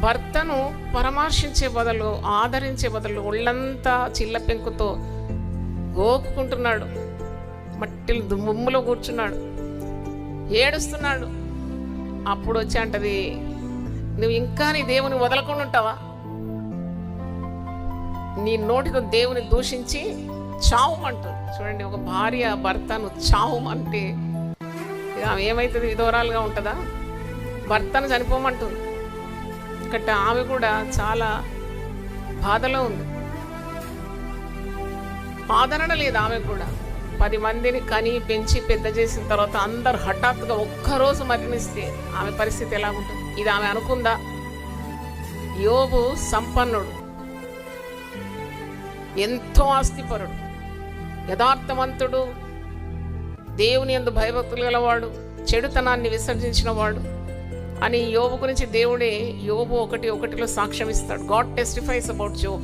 భర్తను పరామర్శించే బదులు, ఆదరించే బదులు ఒళ్ళంతా చిల్ల పెంకుతో గోక్కుంటున్నాడు, మట్టిలు దుమ్ములో కూర్చున్నాడు, ఏడుస్తున్నాడు. అప్పుడు వచ్చి అంటది, నువ్వు ఇంకా నీ దేవుని వదలకుండా ఉంటావా? నీ నోటితో దేవుని దూషించి చావుమంటుంది. చూడండి, ఒక భార్య భర్తను చావుమంటే ఆమె ఏమవుతుంది? విధవరాలుగా ఉంటుందా? భర్తను చనిపోమంటుంది. ఇక్కడ ఆమె కూడా చాలా బాధలో ఉంది. ఆదరణ లేదు ఆమె కూడా. 10 మందిని కని పెంచి పెద్ద చేసిన తర్వాత అందరు హఠాత్తుగా ఒక్కరోజు మరణిస్తే ఆమె పరిస్థితి ఎలా ఉంటుంది? ఇది ఆమె అనుకుందా? యోబు సంపన్నుడు, ఎంతో ఆస్తిపరుడు, యథార్థవంతుడు, దేవుని యందు భయభక్తులు గలవాడు, చెడుతనాన్ని విసర్జించిన వాడు అని యోబు గురించి దేవుడే యోబు 1:1 సాక్ష్యం ఇస్తాడు. God టెస్టిఫైస్ about Job.